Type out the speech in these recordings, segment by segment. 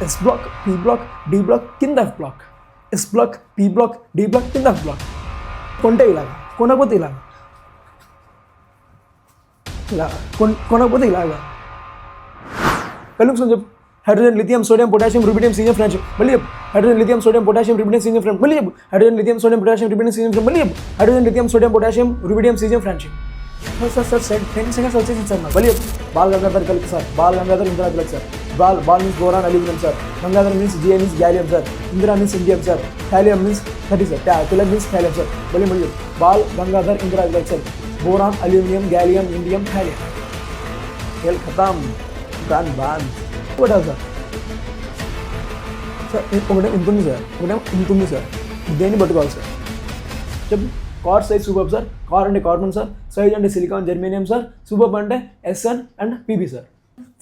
Yes block, P block, D block, కింద F block. S block, P block, D block, కింద F block. కొంటే ఇలాగా, కొనకపోతే ఇలాగా, ఇలా కొనకపోతే ఇలాగా. కలుపుకొని చెప్పు. Hydrogen, lithium, sodium, potassium, rubidium, caesium, francium. మళ్ళీ చెప్పు. Hydrogen, lithium, sodium, potassium, rubidium, caesium, francium. మళ్ళీ చెప్పు. Hydrogen, lithium, sodium, potassium, rubidium, caesium, francium. మళ్ళీ చెప్పు. Hydrogen, lithium, sodium, potassium, rubidium, caesium, francium. Sir 10 seconds వచ్చేసి సార్ నాకు. మళ్ళీ చెప్పు. బాల్ గంగాధర్ కలిపి sir. Bal Gangadhar, Indira Tilak sir. Bal means boron, aluminium sir. Gangadhar means GA means gallium sir. Indira means indium sir. Thallium means thirty sir. Tilak means thallium sir. మళ్ళీ చెప్పు. Bal Gangadhar, Indira Tilak sir. Boron, aluminium, gallium, indium, thallium. खेल खत्म, गान बांध. ఒకటా సార్? సార్ ఒకటే ఇంత ఉంది సార్, ఒకటే ఇంత ఉంది సార్. దేన్ని పట్టుకోవాలి సార్ చెప్పు. Car size super sir. Car అంటే కార్బన్ సార్. సైజ్ అంటే సిలికాన్, జర్మేనియం సార్. సూపర్ అంటే SN and PB sir.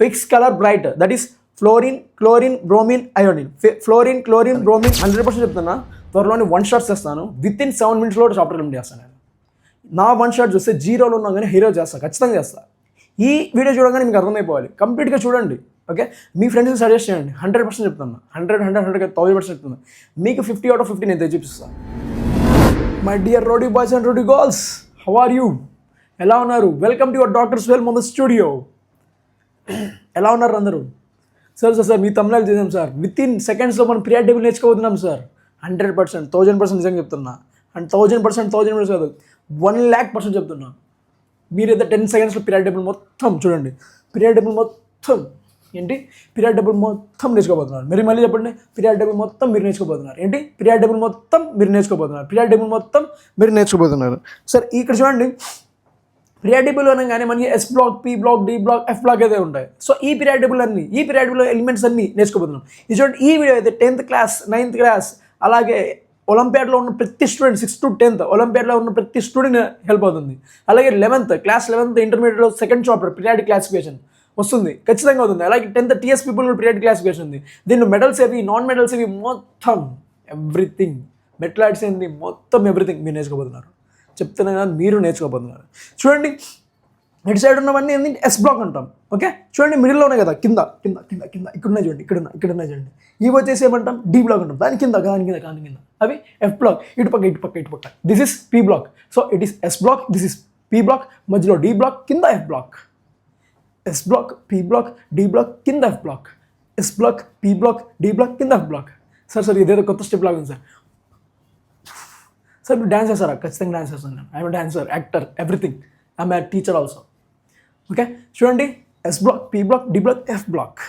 Fix colour bright, that is fluorine, chlorine, bromine, iodine. Fluorine, chlorine, bromine 100% చెప్తున్నా. త్వరలోని 1 shot చేస్తాను. Within 7 minutes chapter complete చేస్తాను నేను. నా 1 shot చూస్తే జీరోలో ఉన్నా కానీ హీరో చేస్తాను, ఖచ్చితంగా చేస్తాను. ఈ వీడియో చూడగానే మీకు అర్థమైపోవాలి. కంప్లీట్గా చూడండి, ఓకే? మీ ఫ్రెండ్స్కి సజెస్ట్ చేయండి. 100% చెప్తాను. 100% చెప్తాను. మీకు 50 out of 50 నేను చూపిస్తాను. My dear roadie boys and roadie girls, how are you? ఎలా ఉన్నారు? వెల్కమ్ టు యువర్ డాక్టర్ స్వెల్ మొహమ్మద్ స్టూడియో. ఎలా ఉన్నారు అందరూ? సార్ మీ తమిళనాడు చేసాం సార్. విత్ ఇన్ సెకండ్స్లో మనం పీరియడ్ టేబుల్ నేర్చుకోబోతున్నాం సార్. 100%, 1000% నిజంగా చెప్తున్నా. అండ్ 1000% కాదు, 1,00,000% చెప్తున్నా. మీరైతే 10 secondsలో పీరియడ్ టేబుల్ మొత్తం చూడండి. పీరియడ్ టేబుల్ మొత్తం ఏంటి? పీరియడ్ టేబుల్ మొత్తం నేర్చుకోబోతున్నారు. మీరు మళ్ళీ చెప్పండి. పీరియడ్ టేబుల్ మొత్తం మీరు నేర్చుకోబోతున్నారు. ఏంటి? పీరియడ్ టేబుల్ మొత్తం మీరు నేర్చుకోబోతున్నారు. పీరియడ్ టేబుల్ మొత్తం మీరు నేర్చుకోబోతున్నారు. సార్ ఇక్కడ చూడండి. పీరియడ్ టేబుల్ అనగానే మనకి S block, P block, D block, F block అయితే ఉంటాయి. సో ఈ పీరియడ్ టేబుల్ ఎలిమెంట్స్ అన్ని నేర్చుకోబోతున్నాం. ఇది చూడండి. ఈ వీడియో అయితే 10th class, 9th class, అలాగే ఒలింపియాడ్లో ఉన్న ప్రతి స్టూడెంట్ 6 to 10th ఒలింపియాడ్లో ఉన్న ప్రతి స్టూడెంట్ హెల్ప్ అవుతుంది. అలాగే 11th ఇంటర్మీడియట్లో 2nd చాప్టర్ పీరియాడిక్ క్లాసిఫికేషన్ వస్తుంది, ఖచ్చితంగా అవుతుంది. అలాగే 10th TS పీపుల్ కూడా పీరియాడిక్ క్లాసిఫికేషన్ ఉంది. దీనిలో మెడల్స్ ఏవి, నాన్ మెడల్స్ ఏవి, మొత్తం ఎవ్రీథింగ్, మెట్లాడ్స్ ఏంది, మొత్తం ఎవ్రీథింగ్ మీరు నేర్చుకోబోతున్నారు. చెప్తున్నా కదా, మీరు నేర్చుకోబోతున్నారు. చూడండి, ఇటు సైడ్ ఉన్నవన్నీ ఏంటి? ఎస్ బ్లాక్ అంటాం, ఓకే? చూడండి, మిడిల్లో ఉన్నాయి కదా, కింద ఇక్కడ ఉన్నాయి చూడండి, ఇక్కడ ఉన్నాయి చూడండి. ఇవి వచ్చేసి ఏమంటాం? డి బ్లాక్ అంటాం. దాని కింద అవి ఎఫ్ బ్లాక్. ఇటు పక్క. This is P block. So it is S block, this is P block, మధ్యలో డి బ్లాక్, కింద F block. S block, P block, D block, కింద F block. S block, P block, D block, కింద F block. Sir ఇదేదో కొత్త step లాగా ఉంది sir. Sir మీరు dance చేస్తారా? ఖచ్చితంగా డాన్స్ చేస్తాను నేను. I'm dancer, actor, everything. I'm a teacher also, okay? చూడండి, S block, P block, D block, F block.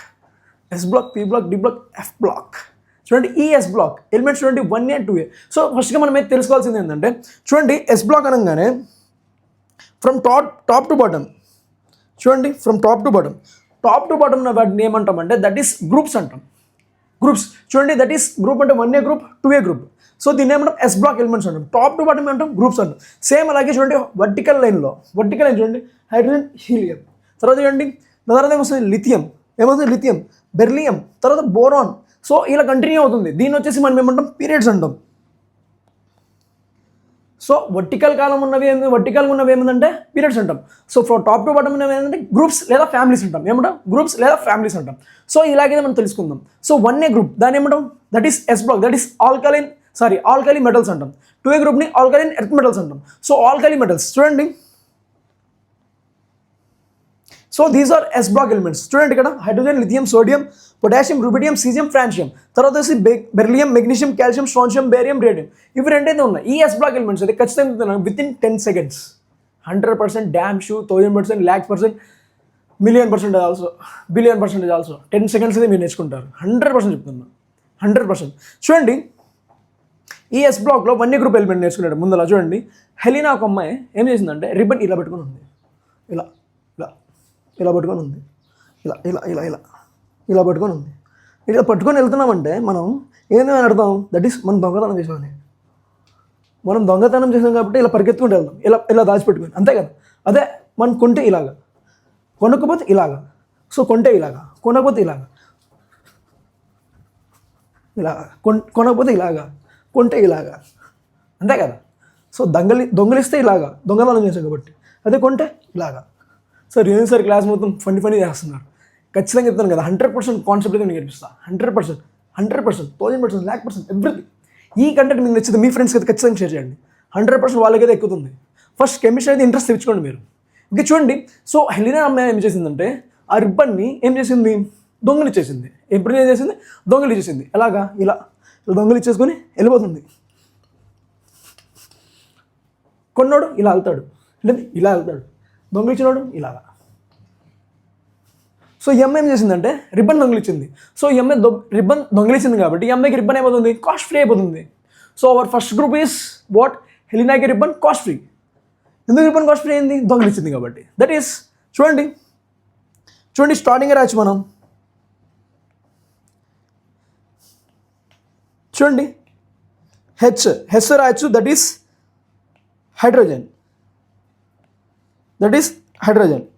S block, P block, D block, F block. చూడండి, ఈ ఎస్ బ్లాక్ ఎలిమెంట్స్ చూడండి 1A and 2A. So ఫస్ట్గా మనం అయితే తెలుసుకోవాల్సింది ఏంటంటే, చూడండి, ఎస్ బ్లాక్ అనగానే ఫ్రమ్ టాప్ టు బాటమ్, చూడండి, ఫ్రమ్ టాప్ టు బాటమ్ వాటిని ఏమంటామంటే దట్ ఈస్ గ్రూప్స్ అంటాం. గ్రూప్స్ చూడండి, దట్ ఈస్ గ్రూప్ అంటే 1A group, 2A group. So దీన్ని ఏమంటాం? ఎస్ బ్లాక్ ఎలిమెంట్స్ అంటాం. టాప్ టు బాటమ్ అంటాం గ్రూప్స్ అంటాం. సేమ్ అలాగే చూడండి, వర్టికల్ లైన్ చూడండి, హైడ్రోజన్, హీలియం. తర్వాత చూడండి, తర్వాత ఏమొస్తుంది? లిథియం. లిథియం, బెర్లియం, తర్వాత బోరాన్. సో ఇలా కంటిన్యూ అవుతుంది. దీన్ని వచ్చేసి మనం ఏమంటాం? పీరియడ్స్ అంటాం. సో వర్టికల్గా ఉన్నవి ఏమిటంటే పీరియడ్స్ అంటాం. So from top to bottom ఉన్నవి ఏంటంటే గ్రూప్స్ లేదా ఫ్యామిలీస్ అంటాం. ఏమంటాం? గ్రూప్స్ లేదా ఫ్యామిలీస్ అంటాం. సో ఇలాగే మనం తెలుసుకుందాం. సో 1A గ్రూప్ దాన్ని ఏమంటాం? That is S block, that is alkali metals అంటాం. 2A గ్రూప్ని ఆల్కలైన్ ఎర్త్ మెటల్స్ అంటాం. సో ఆల్కలీ మెటల్స్ చూడండి. So these are S block elements. చూడండి, ఇక్కడ hydrogen, lithium, sodium, potassium, rubidium, caesium, francium. తర్వాత వచ్చి beryllium, magnesium, calcium, strontium, barium, radium. ఇవి రెండైతే ఉన్నాయి. ఈ ఎస్ బ్లాక్ ఎలిమెంట్స్ అయితే ఖచ్చితంగా within 10 seconds. 100%, damn sure, 1000%, lakhs%, million% also, billion% also. 10 seconds అయితే మీరు నేర్చుకుంటారు. 100% చెప్తున్నా, 100%. చూడండి, ఈ ఎస్ బ్లాక్లో 1A గ్రూప్ ఎలిమెంట్ నేర్చుకున్నాడు. ముందలా చూడండి, హెలినా ఒక అమ్మాయి ఏం చేసిందంటే రిబ్బన్ ఇలా పెట్టుకుని ఉంది, ఇలా పట్టుకొని ఉంది, ఇలా పట్టుకొని ఉంది. ఇలా పట్టుకొని వెళ్తున్నామంటే మనం ఏమని అర్థం? దట్ ఈస్ మనం దొంగతనం చేసామని. మనం దొంగతనం చేసాం కాబట్టి ఇలా పరిగెత్తుకుంటూ వెళ్దాం, ఇలా దాచిపెట్టుకొని, అంతే కదా? అదే మనం కొంటే ఇలాగా, కొనకపోతే ఇలాగా. సో కొంటే ఇలాగా, కొనకపోతే ఇలాగా, కొనకపోతే ఇలాగా, కొంటే ఇలాగా, అంతే కదా? సో దొంగలిస్తే ఇలాగా, దొంగతనం చేసాం కాబట్టి. అదే కొంటే ఇలాగా. సార్ ఏం సార్ క్లాస్ మొత్తం ఫన్నీ చేస్తున్నారు? ఖచ్చితంగా చెప్తాను కదా 100% కాన్సెప్ట్ అయితే నేను నేర్పిస్తాను. 100%, 1000%, 1,00,000% ఎవ్రీథింగ్. ఈ కంటెంట్ మీకు నచ్చితే మీ ఫ్రెండ్స్కి అయితే ఖచ్చితంగా షేర్ చేయండి. 100% వాళ్ళకైతే ఎక్కుతుంది. ఫస్ట్ కెమిస్ట్రీ అయితే ఇంట్రెస్ట్ తెచ్చుకోండి మీరు. ఇంకా చూడండి, సో హెలినా అమ్మాయి ఏం చేసిందంటే ఆ రిబ్బన్ని ఏం చేసింది, దొంగలిచ్చేసింది. ఎప్పుడు ఏం చేసింది, దొంగలిచ్చేసింది. ఎలాగా, ఇలా దొంగలిచ్చేసుకొని వెళ్ళిపోతుంది. కొన్నోడు ఇలా వెళ్తాడు, లేదు ఇలా వెళ్తాడు, దొంగలిచ్చినోడు ఇలాగా. సో ఈ అమ్మాయి ఏం చేసిందంటే రిబ్బన్ దొంగిలిచ్చింది. సో ఈ అమ్మాయి రిబ్బన్ దొంగిలిచ్చింది కాబట్టి ఈ అమ్మాయికి రిబ్బన్ అయిపోతుంది, కాస్ట్ ఫ్రీ అయిపోతుంది. So our first group is what, హెలినాకి రిబ్బన్ కాస్ట్ ఫ్రీ. ఎందుకు రిబ్బన్ కాస్ట్ ఫ్రీ అయింది, దొంగిలిచ్చింది కాబట్టి. దట్ ఈస్ చూడండి స్టార్టింగ్ రాయొచ్చు మనం. చూడండి హెచ్ రాయొచ్చు, దట్ ఈస్ హైడ్రోజన్.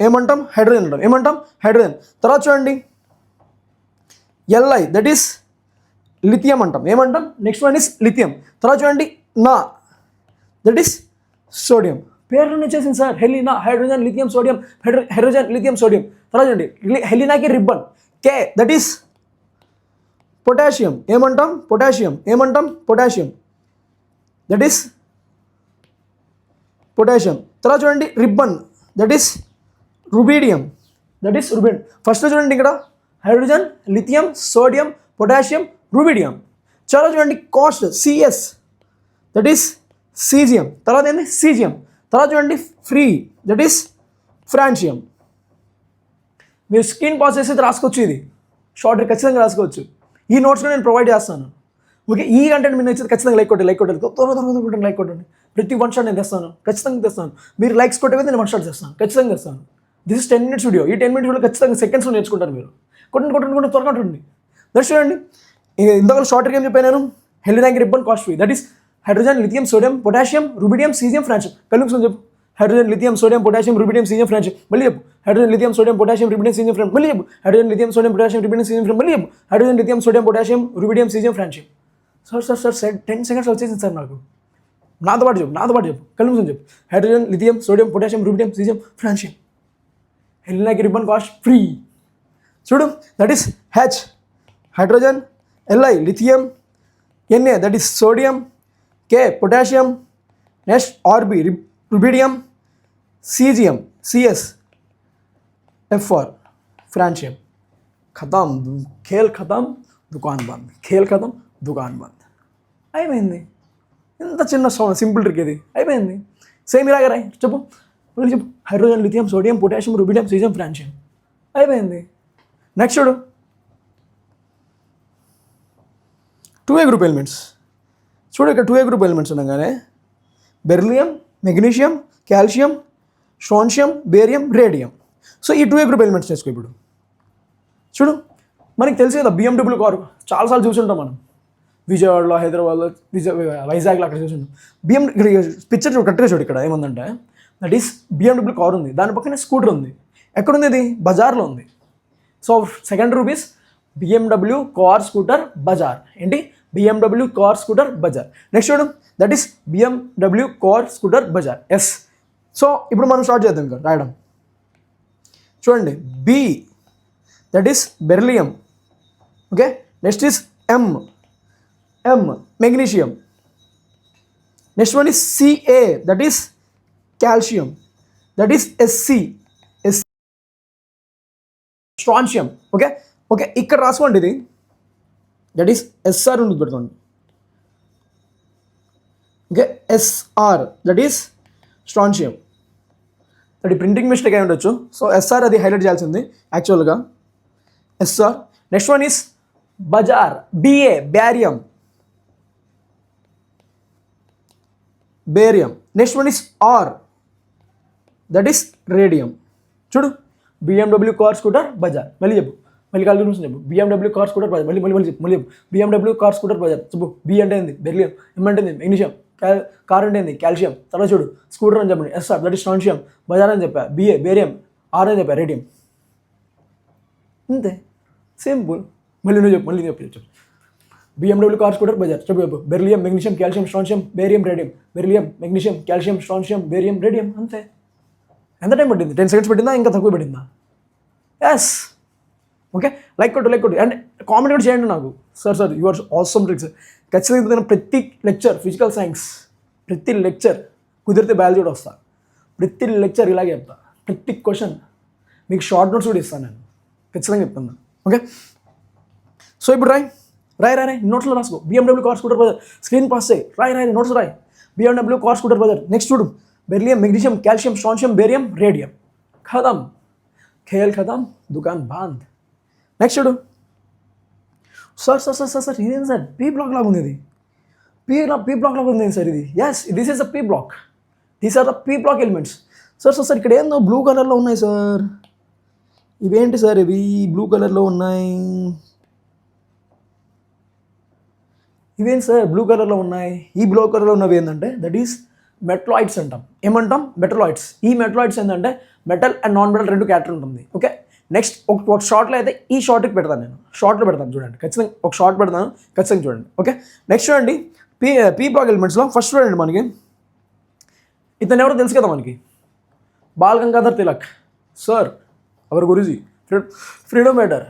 ఏమంటాం, హైడ్రోజన్ అంటాం. ఏమంటాం, హైడ్రోజన్. తర్వాత చూడండి ఎల్ఐ, దట్ ఈస్ లిథియం అంటాం. ఏమంటాం, నెక్స్ట్ వన్ ఈస్ లిథియం. తర్వాత చూడండి నా, దట్ ఈస్ సోడియం. పేర్లోనే వచ్చేసింది సార్, హెలినా, hydrogen, lithium, sodium, hydrogen, lithium, sodium. తర్వాత చూడండి హెలినాకి ribbon K, that is potassium. ఏమంటాం, పొటాషియం. That is potassium. తర్వాత చూడండి ribbon, that is rubidium. First చూడండి ఇక్కడ hydrogen, lithium, sodium, potassium, rubidium. చాలా చూడండి cost CS, that is caesium. తర్వాత ఏంటి, సీజియం. తర్వాత చూడండి ఫ్రీ, దట్ ఈస్ ఫ్రాన్షియం. మీరు స్క్రీన్ పాస్ చేసి రాసుకోవచ్చు, ఇది షార్ట్ ఖచ్చితంగా రాసుకోవచ్చు. ఈ నోట్స్లో నేను ప్రొవైడ్ చేస్తాను. ఓకే, ఈ కంటెంట్ మీరు నచ్చితే ఖచ్చితంగా లైక్ కొట్టండి. త్వరగా లైక్ కొట్టండి. ప్రతి 1 షాట్ నేను ఖచ్చితంగా తెస్తాను. మీరు లైక్స్ కొట్టేది నేను 1 షాట్ చేస్తాను, ఖచ్చితంగా తెస్తాను. This is 10 minutes video. ఈ 10 minutes వీడియో ఖచ్చితంగా సెకండ్స్లో నేర్చుకుంటారు మీరు. కొట్టండి త్వరగా ఉంటుంది. దట్స్ చూడండి, ఇంతలో షార్ట్ ఏం చెప్పాను నేను, హెలినాకి ribbon cost free, that is hydrogen, lithium, sodium, potassium, rubidium, caesium, francium. కలుగుతుంది చెప్పు, hydrogen, lithium, sodium, potassium, rubidium, caesium, francium. మళ్ళీ చెప్పు, hydrogen, lithium, sodium, potassium, rubidium, caesium, francium. మళ్ళీ చెప్పు, hydrogen, lithium, sodium, potassium, rubidium, caesium, francium. మళ్ళీ చెప్పు, hydrogen, lithium, sodium, potassium, rubidium, caesium, francium. Sir 10 seconds వచ్చేసింది sir నాకు. నాతో పాటు చెప్పు, కళ్ళు మూసుకొని చెప్పు. Hydrogen, lithium, sodium, potassium, rubidium, caesium, francium. హెలినాకి రిబ్బన్ కాస్ట్ ఫ్రీ. చూడు, that is H hydrogen, LI lithium, NA that is sodium, K potassium, next RB rubidium, caesium CS, FR francium. ఖతం, ఖేల్ ఖతం, దుకాన్ బంద్. అయిపోయింది. ఎంత చిన్న సింపుల్ ట్రిక్ ఇది, అయిపోయింది. సేమ్ ఇలాగ రాయి, చెప్పు hydrogen, lithium, sodium, potassium, rubidium, caesium, francium. అయిపోయింది. నెక్స్ట్ చూడు 2A గ్రూప్ ఎలిమెంట్స్. చూడు ఇక్కడ 2A గ్రూప్ ఎలిమెంట్స్ ఉండగానే beryllium, magnesium, calcium, strontium, barium, radium. So ఈ 2A గ్రూప్ ఎలిమెంట్స్ చేసుకో. ఇప్పుడు చూడు, మనకి తెలిసి కదా BMW కారు చాలాసార్లు చూసుంటాం మనం, విజయవాడలో, హైదరాబాద్లో, వైజాగ్లో అక్కడ చూసుంటాం. ఇక్కడ పిక్చర్ కరెక్ట్గా చూడు, ఇక్కడ ఏముందంటే దట్ ఈస్ BMW కార్ ఉంది, దాని పక్కనే స్కూటర్ ఉంది. ఎక్కడుంది ఇది, బజార్లో ఉంది. So second group is BMW car scooter బజార్. ఏంటి, BMW కార్ స్కూటర్ బజార్. నెక్స్ట్ చూడు, that is BMW car scooter బజార్, ఎస్. సో ఇప్పుడు మనం స్టార్ట్ చేద్దాం ఇక్కడ రాయడం. చూడండి B, that is beryllium. Okay, next is M magnesium. Next one is Ca, that is calcium. That is SC strontium. Okay ఇక్కడ రాసుకోండి, ఇది దట్ ఈస్ SR ఉంది పెట్టుకోండి. Okay, SR that is strontium. అది ప్రింటింగ్ మిస్టేక్ అయి ఉండొచ్చు. So SR అది highlight చేయాల్సింది యాక్చువల్గా, SR. నెక్స్ట్ వన్ ఈస్ బజార్, BA barium. Next one is R, that is radium. చూడు, BMW కార్ స్కూటర్ బజార్. మళ్ళీ చెప్పు, మళ్ళీ కాల్ గురించి చెప్పు. BMW కార్ స్కూటర్ బజార్. మళ్ళీ చెప్పు. BMW కార్ స్కూటర్ బజార్ చెప్పు. B అంటే ఏంది, బెరిలియం. M అంటే ఏంది, మెగ్నీషియం. కార్ అంటే ఏంది, కాల్షియం. తర్వాత చూడు, స్కూటర్ అని చెప్పండి, SR దట్ ఈస్ స్ట్రాన్షియం. బజార్ అని చెప్పా, BA బేరియం. R అని చెప్పా, రేడియం. అంతే, సింపుల్. మళ్ళీ చెప్పు. BMW కార్ స్కూటర్ బజార్ చెప్పు. Beryllium, magnesium, calcium, strontium, barium, radium. Beryllium, magnesium, calcium, strontium, barium, radium. అంతే. ఎంత టైం పట్టింది, 10 seconds పట్టిందా, ఇంకా తక్కువ పట్టిందా? ఎస్, ఓకే, లైక్ కొట్టు అండ్ కామెంట్ కూడా చేయండి నాకు. Sir you are awesome tricks. ఖచ్చితంగా నేను ప్రతి లెక్చర్ ఫిజికల్ సైన్స్, ప్రతి లెక్చర్ కుదిరితే బయాలజీ కూడా వస్తా, ప్రతి లెక్చర్ ఇలాగే చెప్తా, ప్రతి క్వశ్చన్ మీకు షార్ట్ నోట్స్ కూడా ఇస్తాను నేను, ఖచ్చితంగా చెప్తాను. ఓకే, సో ఇప్పుడు రాయ్ నోట్స్లో రాసుకో. BMW కార్ స్కూటర్ బజార్ స్క్రీన్ పాస్ చేయి, రాయ్ నోట్స్ రాయ్. BMW కార్ స్కూటర్ బజార్. నెక్స్ట్ చూడు, beryllium, magnesium, calcium, strontium, barium, radium. ఖతం, ఖేల్ ఖతం, దుకాన్ బాంద్. నెక్స్ట్ చూడు, సార్ ఇదేం సార్ పీ బ్లాక్ లాగా ఉంది, ఇది పీ బ్లాక్ లాగా ఉంది సార్ ఇది. Yes, this is the P block, these are the P block elements. Sir ఇక్కడ ఏందో బ్లూ కలర్లో ఉన్నాయి సార్, ఇవేంటి సార్ ఇవి బ్లూ కలర్లో ఉన్నాయి, ఇవేంటి సార్ బ్లూ కలర్లో ఉన్నాయి. ఈ బ్లూ కలర్లో ఉన్నవి ఏంటంటే దట్ ఈస్ మెటలాయిడ్స్ అంటాం. ఏమంటాం? మెటలాయిడ్స్. ఈ మెటలాయిడ్స్ ఏంటంటే మెటల్ అండ్ నాన్ మెటల్ రెండు క్యారెక్టర్ ఉంటుంది. ఓకే, నెక్స్ట్ ఒక షార్ట్లో అయితే ఈ షార్ట్కి పెడతాను, నేను షార్ట్లో పెడతాను చూడండి, ఖచ్చితంగా ఒక షార్ట్ పెడతాను, ఖచ్చితంగా చూడండి. ఓకే, నెక్స్ట్ చూడండి, పీ బ్లాక్ ఎలిమెంట్స్లో ఫస్ట్ చూడండి, మనకి ఇతను ఎవరో తెలుసు కదా మనకి, Bal Gangadhar Tilak sir, our guruji, freedom fighter.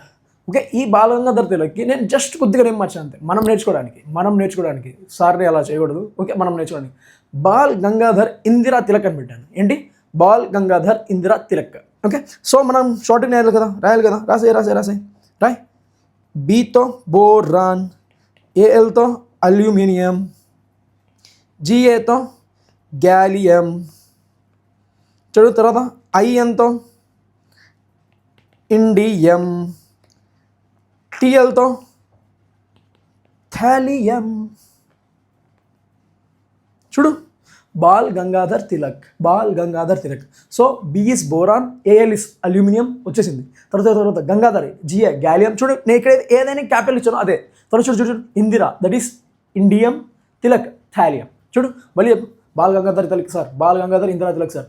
Okay, ఈ బాల్ గంగాధర్ తిలక్కి నేను జస్ట్ కొద్దిగా ఏం మార్చాను అంతే, మనం నేర్చుకోవడానికి సార్ని అలా చేయకూడదు. ఓకే, మనం నేర్చుకోవడానికి బాల్ గంగాధర్ ఇందిరా తిలక్ అని పెట్టాను. ఏంటి? బాల్ గంగాధర్ ఇందిరా తిలక్. ఓకే, సో మనం షార్ట్గా రాయాలి కదా, రాయ్. బీతో బోరాన్, ఏఎల్తో అల్యూమినియం, జిఏతో గ్యాలియం, చదువు తర్వాత ఐఎన్తో ఇండియం, టిఎల్తో థాలియం. చూడు, Bal Gangadhar Tilak. So B is boron, AL is aluminium వచ్చేసింది. తర్వాత గంగాధర్, జిఏ గ్యాలియం. చూడు, నేను ఇక్కడ ఏదైనా క్యాపిటల్ ఇచ్చానో అదే. తర్వాత చూడు Indira, that is indium, Tilak thallium. చూడు మళ్ళీ Bal Gangadhar Tilak sir, Bal Gangadhar Indira Tilak sir.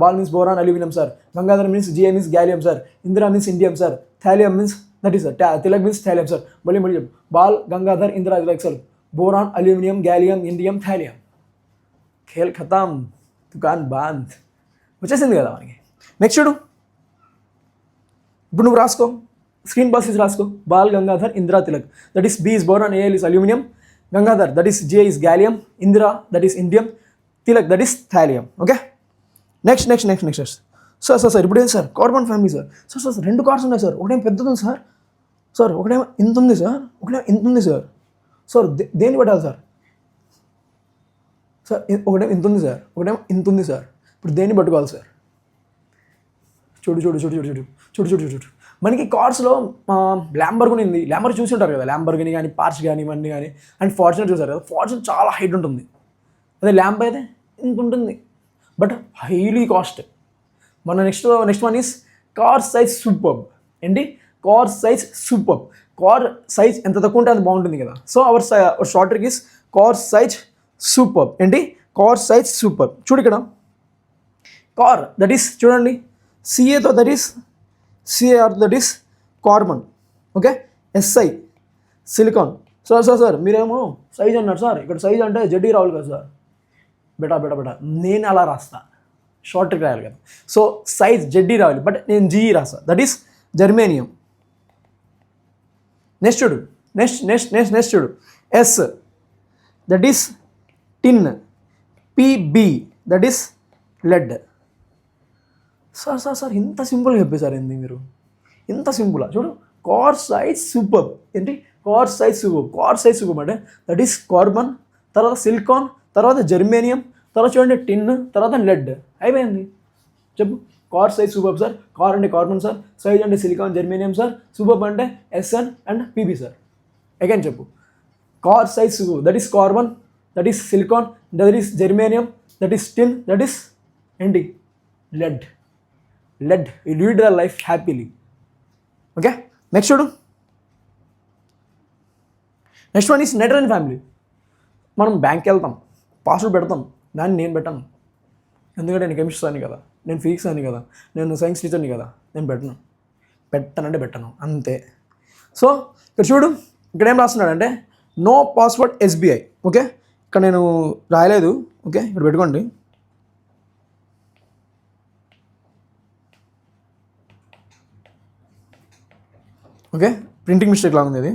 Bal means boron aluminium sir, Gangadhar means GA means gallium sir, Indira means indium sir, thallium means that is Tilak means thallium sir. మళ్ళీ చెప్పు, Bal Gangadhar Indira Tilak sir, boron aluminium gallium indium thallium. ఖేల్ ఖతం, దుకాన్ బాంద్. వచ్చేసింది కదా మనకి. నెక్స్ట్ చూడు, ఇప్పుడు నువ్వు రాసుకో, స్క్రీన్ పాస్ రాసుకో. Bal Gangadhar Indira Tilak, that is B is boron, AL is aluminium, Gangadhar that is J is gallium, Indira that is indium, Tilak that is thallium. Okay, next sir ఇప్పుడు ఏంటి సార్, కార్బన్ ఫ్యామిలీ సార్. సార్ రెండు కార్డ్స్ ఉన్నాయి సార్, ఒకటేం పెద్దది ఉంది సార్, ఒకటేమో ఇంత ఉంది సార్. సార్ దేన్ని పెట్టాలి సార్? ఒకటేమో ఇంత ఉంది సార్, ఇప్పుడు దేన్ని పట్టుకోవాలి సార్? చూడు మనకి కార్స్లో ల్యాంబర్గిని ఉంది, ల్యాంబర్ చూసి ఉంటారు కదా, ల్యాంబర్గిని కానీ పార్చ్ కానీ ఇవన్నీ కానీ, అండ్ ఫార్చునర్ చూసారు కదా, ఫార్చునర్ చాలా హైట్ ఉంటుంది, అదే ల్యాంబ్ అయితే ఇంత ఉంటుంది, బట్ హైలీ కాస్ట్. మన next one is car size superb. ఏంటి? Car size superb. Car size ఎంత తక్కువ ఉంటే అది బాగుంటుంది కదా, so our short trick is car size superb. ఏంటి? Car size superb. చూడు ఇక్కడ కార్ దట్ ఈస్, చూడండి సిఏతో that is CAR that is carbon. Okay, SI silicon. Sir మీరేమో సైజ్ అన్నారు సార్, ఇక్కడ సైజ్ అంటే జెడ్డీ రావాలి కదా సార్. బెటా నేను అలా రాస్తా, షార్ట్ ట్రిక్ రాయాలి కదా, సో సైజ్ జెడ్డీ రావాలి, బట్ నేను జీఈ రాస్తా, దట్ ఈస్ జర్మేనియం. నెక్స్ట్ చూడు S that is tin, PB that is lead. Sir ఇంత సింపుల్గా చెప్పేశారు ఏంది మీరు, ఇంత సింపుల్గా? చూడు, కార్ సైజ్ సూపర్. ఏంటి? కార్ సైజ్ సూపర్ అంటే దట్ ఈస్ కార్బన్, తర్వాత సిలికాన్, తర్వాత జర్మేనియం, తర్వాత చూడండి టిన్, తర్వాత లెడ్. అయిపోయింది. చెప్పు, car size super sir. Car అంటే కార్బన్ సార్, సైజ్ అంటే సిలికాన్ జర్మేనియం సార్, సూపర్ అంటే SN and PB sir. Again చెప్పు, car size super that is carbon, that is silicon, that is germanium, that is tin, that is ఏంటి? Lead. You lead the life happily. Okay, next చూడు, next one is nitrogen family. మనం బ్యాంక్కి వెళ్తాం, password పెడతాం, దాన్ని నేను పెట్టాను, ఎందుకంటే నేను కెమిస్ట్రీ అని కదా, నేను ఫిజిక్స్ అని కదా, నేను సైన్స్ టీచర్ని కదా, నేను పెట్టను అంతే. సో ఇక్కడ చూడు, ఇక్కడ ఏం రాస్తున్నాడంటే నో పాస్వర్డ్ ఎస్బీఐ. ఓకే, ఇక్కడ నేను రాయలేదు. ఓకే, ఇక్కడ పెట్టుకోండి. ఓకే, ప్రింటింగ్ మిస్టేక్ లాగా ఉంది ఇది.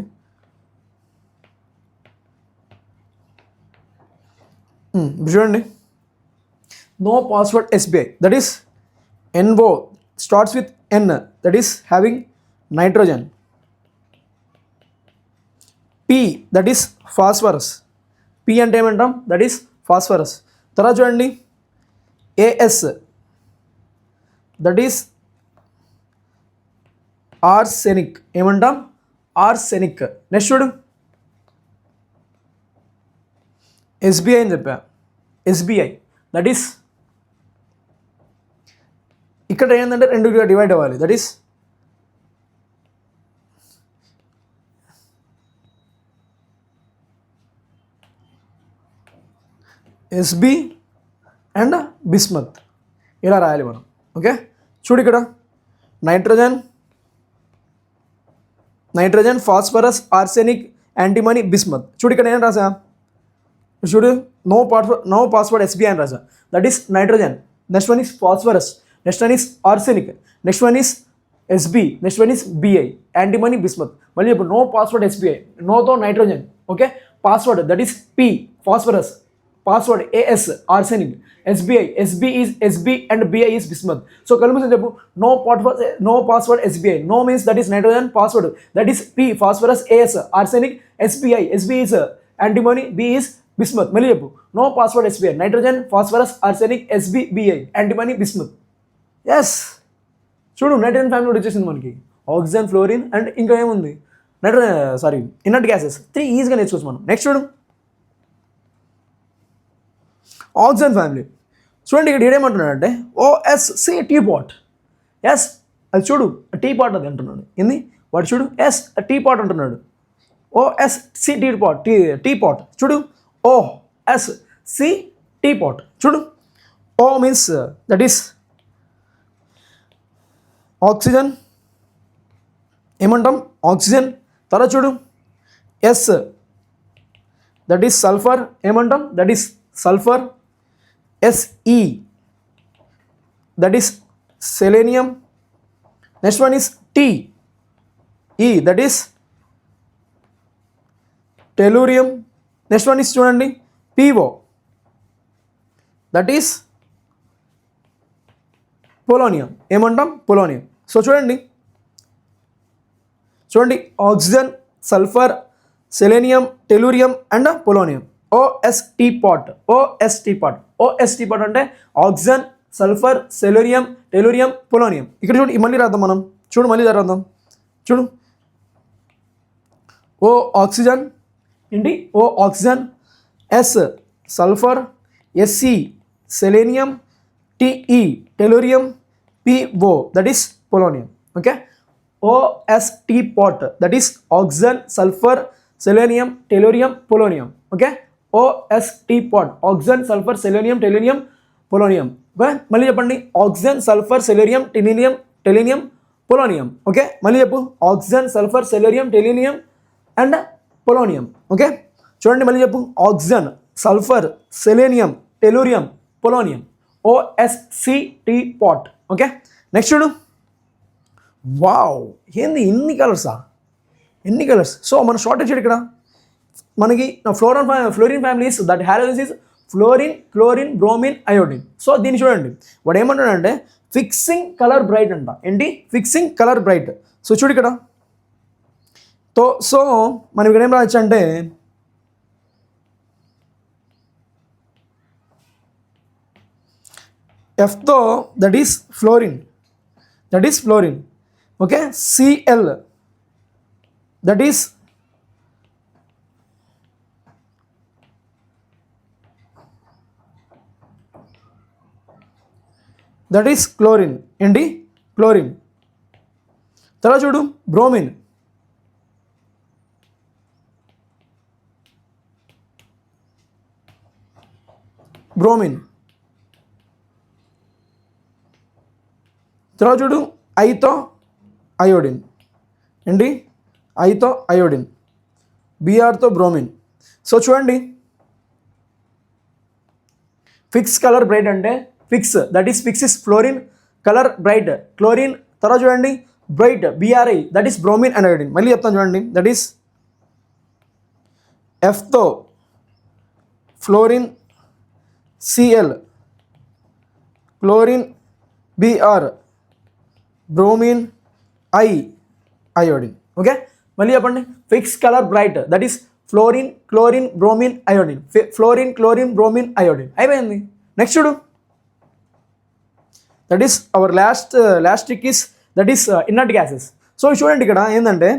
చూడండి, no password SBI, that is NO starts with N, that is having nitrogen. P, that is phosphorus. P అంటే ఏమంటాం, దట్ ఈస్ ఫాస్ఫరస్. తర్వాత చూడండి AS, దట్ ఈస్ ఆర్సెనిక్, ఏమంటాం ఆర్సెనిక్. నెక్స్ట్ చూడు SBI అని చెప్పా, SBI దట్ ఈస్ ఇక్కడ ఏంటంటే రెండుగా డివైడ్ అవ్వాలి, that is SB and bismuth, ఇలా రాయాలి మనం. ఓకే, చూడు ఇక్కడ nitrogen phosphorus arsenic antimony bismuth. చూడు ఇక్కడ ఏం రాసా, చూడు నో పాస్వర్డ్ SBI అని రాసా, that is nitrogen. Next one is phosphorus, next one is arsenic, next one is SB, next one is BI antimony bismuth. మళ్ళీ ఇప్పుడు నో పాస్వర్డ్ SBI, నోతో nitrogen. Okay, password that is P phosphorus, password AS arsenic, SB is SB and BI is bismuth. So కలుపుకొని చెప్పు, no password SBI, no means that is nitrogen, password that is P phosphorus, AS arsenic, SB is antimony, B is bismuth. మళ్ళీ చెప్పు, no password SBI, nitrogen, phosphorus, arsenic, SB, BI antimony, bismuth. Yes, చూడు nitrogen family వచ్చేసింది మనకి, oxygen, fluorine and ఇంకా ఏముంది inert gases. 3 ఈజీగా నేర్చుకోవచ్చు మనం. నెక్స్ట్ చూడు ఆక్సిజన్ ఫ్యామిలీ. చూడండి ఇక్కడ ఏమంటున్నాడంటే OSC టీ పాట్. ఎస్, అది చూడు టీ పాట్ అది అంటున్నాడు, ఏంది వాడు చూడు టీ పాట్ అంటున్నాడు. OSC టీ పాట్ చూడు, OSC టీ పాట్ చూడు. O means that is oxygen, ఏమంటాం ఆక్సిజన్. తర్వాత చూడు S, దట్ ఈస్ సల్ఫర్, ఏమంటాం that is sulphur. SE, that is selenium. Next one is T, E, that is tellurium. Next one is చూడండి PO, that is polonium, ఏమంటాం polonium. So చూడండి oxygen, sulphur, selenium, tellurium and polonium. OST pot అంటే oxygen, sulphur, selenium, tellurium, polonium. ఇక్కడ చూడు మళ్ళీ రాద్దాం మనం, చూడు మళ్ళీ రాద్దాం. చూడు ఆక్సిజన్ ఏంటి, oxygen, S sulphur, SE selenium, TE tellurium, PO that is polonium. Okay, OST pot that is oxygen, sulphur, selenium, tellurium, polonium. Okay, OST pot oxygen, sulphur, selenium, tellurium, polonium. Okay, మళ్ళీ చెప్పండి oxygen, sulphur, selenium, tellurium, polonium. Okay, మళ్ళీ చెప్పు oxygen, sulphur, selenium, tellurium and polonium. Okay, చూడండి మళ్ళీ చెప్పు oxygen, sulphur, selenium, tellurium, polonium. OSCT pot. Okay, next చూడు, wow ఏంది ఇన్ని కలర్స్. సో మన షార్టేజ్ ఇక్కడ మనకి fluorine families that halogens is fluorine, chlorine, bromine, iodine. So దీన్ని చూడండి వాడు ఏమంటాడంటే ఫిక్సింగ్ కలర్ బ్రైట్ అంట. ఏంటి ఫిక్సింగ్ కలర్ బ్రైట్. సో చూడు ఇక్కడ సో మనం ఇక్కడ ఏం రాయొచ్చు అంటే Fతో that is fluorine. Okay, Cl that is chlorine. ఏంటి క్లోరిన్. తర్వాత చూడు బ్రోమిన్. తర్వాత చూడు ఐతో అయోడిన్. ఏంటి ఐతో అయోడిన్, Brతో బ్రోమిన్. సో చూడండి ఫిక్స్ కలర్ బ్రైట్ అంటే fix that is fix is fluorine, colour bright chlorine. తర్వాత చూడండి bright BRI that is bromine and iodine. మళ్ళీ చెప్తాను చూడండి, దట్ ఈస్ ఎఫ్తో fluorine CL, chlorine BR, bromine I, iodine. Okay, మళ్ళీ చెప్పండి, fix colour bright that is fluorine chlorine bromine iodine, fluorine chlorine bromine iodine. అయిపోయింది. Next చూడు, that is our last trick is that is inert gases. So చూడండి ఇక్కడ ఏంటంటే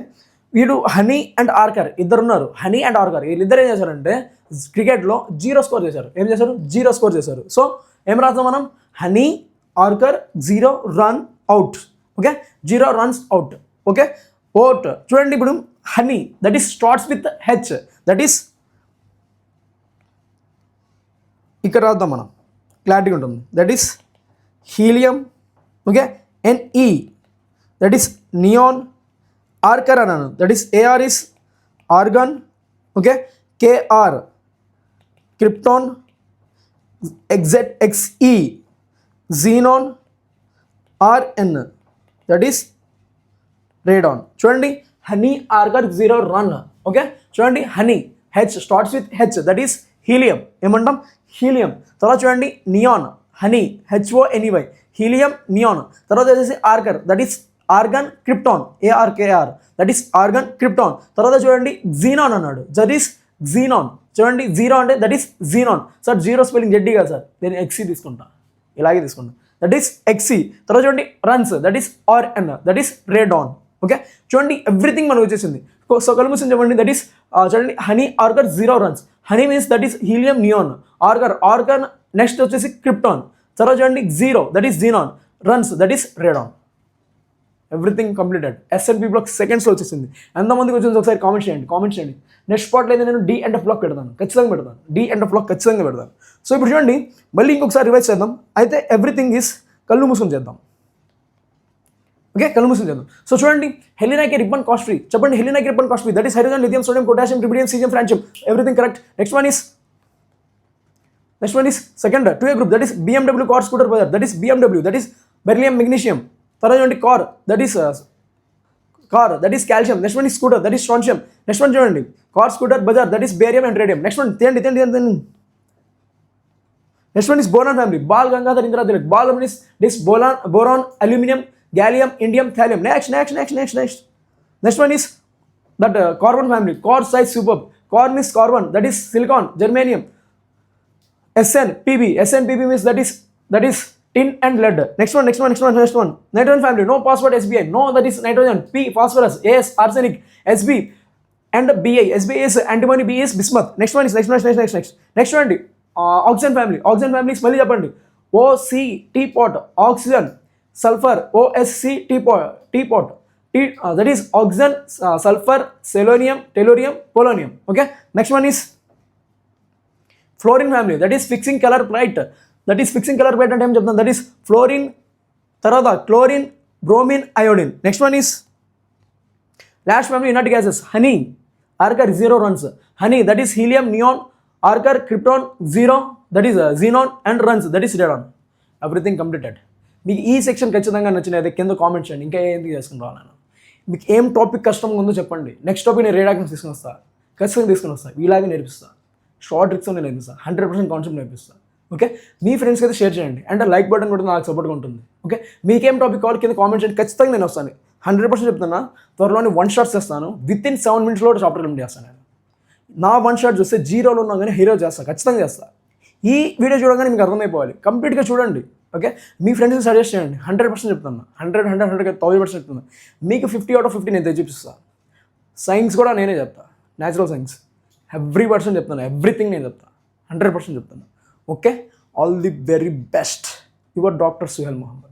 వీడు honey and ఆర్కర్ ఇద్దరు ఉన్నారు. హనీ అండ్ ఆర్కర్ వీళ్ళిద్దరు ఏం చేశారంటే క్రికెట్లో 0 స్కోర్ చేశారు. ఏం చేశారు? 0 స్కోర్ చేశారు. సో ఏం రాస్తాం మనం? Honey arker 0 run out. Okay, 0 runs out. Okay, ఓట్ చూడండి ఇప్పుడు honey that is starts with H, that is ఇక్కడ రాద్దాం మనం, క్లారిటీగా ఉంటుంది. That is helium. Okay, NE that is neon. Arker అన్నాను, that is AR is argon. Okay, KR krypton, XE xenon, RN that is radon. చూడండి honey arker 0 run. Okay, చూడండి honey H starts with H that is helium. ఏమంటాం? Helium. తర్వాత చూడండి neon, honey HONEY, helium neon. తర్వాత వచ్చేసి arker that is argon krypton, ARKR that is argon krypton. తర్వాత చూడండి xenon అన్నాడు, దట్ ఈస్ జీనాన్. చూడండి 0 అంటే that is xenon. Sir 0 spelling జెడ్డీ కదా సార్, నేను ఎక్సీ తీసుకుంటా, ఇలాగే తీసుకుంటా, దట్ ఈస్ ఎక్సీ. తర్వాత చూడండి runs that is RN that is radon. Okay, చూడండి ఎవ్రీథింగ్ మనకు వచ్చేసింది. సో కళ్ళు మూసి చెప్పండి, దట్ ఈస్ చూడండి honey arker 0 runs. Honey means that is helium neon. Arker next వచ్చేసి క్రిప్టాన్. తర్వాత చూడండి 0 that is xenon, runs that is radon. Everything completed. SNP block సెకండ్స్లో వచ్చేసింది. ఎంతమందికి వచ్చింది ఒకసారి కామెంట్ చేయండి. నెక్స్ట్ పార్ట్లో అయితే నేను D అండ్ F బ్లాక్ పెడతాను, ఖచ్చితంగా పెడతాను. D అండ్ F బ్లాక్ ఖచ్చితంగా పెడతాను. సో ఇప్పుడు చూడండి మళ్ళీ ఇంకొకసారి రివైజ్ చేద్దాం. అయితే ఎవ్రీథింగ్ ఈస్ కళ్ళు మూసుకొని చేద్దాం. ఓకే, కళ్ళు మూసుకొని చేద్దాం. సో చూడండి హెలినాకి రిబ్బన్ కాస్ట్ ఫ్రీ. చెప్పండి హెలినాకి ribbon cost free that is hydrogen, lithium, sodium, potassium, rubidium, caesium, francium. Everything correct. Next one is second 2A group that is BMW car scooter brother, that is BMW, that is beryllium magnesium. తర్వాత చూడండి car that is calcium. Next one is scooter that is strontium. Next one చూడండి car scooter brother that is barium and radium. Next one తీయండి. Next one is boron family, Bal Gangadhar Indra Tilak. Bal is this boron, aluminum, gallium, indium, thallium. Next. Next one is that carbon family, core size superb. Carbon is carbon, that is silicon, germanium. SnPb means that is tin and lead. Next one. Nitrogen family, no phosphate SBI, no that is nitrogen. P phosphorus, As arsenic, SB and Bi. SBI is antimony, B is bismuth. Next one. Next one oxygen family. Oxygen family is మళ్ళీ చెప్పండి. OC teapot, oxygen, sulfur, OSC teapot. That is oxygen, sulfur, selenium, tellurium, polonium. Okay. Next one is fluorine family that is fixing colour bright. అంటే ఏం చెప్తాను, that is fluorine. తర్వాత chlorine bromine iodine. Next one is last family inert gases, honey arker 0 runs. Honey that is helium neon, arker krypton 0 that is xenon and runs that is radon. Everything completed. మీకు ఈ section ఖచ్చితంగా నచ్చినది కింద comment చేయండి. ఇంకా ఏంటి చేసుకుని రాను, మీకు ఏం టాపిక్ కష్టంగా ఉందో చెప్పండి. నెక్స్ట్ టాపిక్ నేను రేడాక్స్ ఖచ్చితంగా తీసుకుని వస్తాను. ఇలాగే నేర్పిస్తాను. షార్ట్ ట్రిక్స్ నేను నేర్పిస్తాను. 100% కాన్సెప్ట్ నేర్పిస్తాను. ఓకే, మీ ఫ్రెండ్స్కి అయితే షేర్ చేయండి. అండ్ లైక్ బటన్ కూడా నాకు సపోర్ట్గా ఉంటుంది. ఓకే, మీకేం టాపిక్ కావాలి కింద కామెంట్ చేయండి. ఖచ్చితంగా నేను వస్తాను. 100% చెప్తున్నా. త్వరలోనే 1 షాట్ చేస్తాను. వితిన్ 7 minutesలో చాప్టర్ కంప్లీట్ చేస్తాను. నేను నా 1 షాట్ చూస్తే 0లో ఉన్నా కానీ హీరో చేస్తాను, ఖచ్చితంగా చేస్తాను. ఈ వీడియో చూడగానే మీకు అర్థమైపోవాలి. కంప్లీట్గా చూడండి. ఓకే, మీ ఫ్రెండ్స్కి సజెస్ట్ చేయండి. 100% చెప్తాను. 100% చెప్తాను. మీకు 50 out of 50 నేను తెచ్చిపిస్తాను. సైన్స్ కూడా నేనే చెప్తాను. న్యాచురల్ సైన్స్ ఎవ్రీ% చెప్తాను. ఎవ్రీథింగ్ నేను చెప్తాను. 100% చెప్తాను. Okay, all the very best. Your doctor Suhel Mohammed.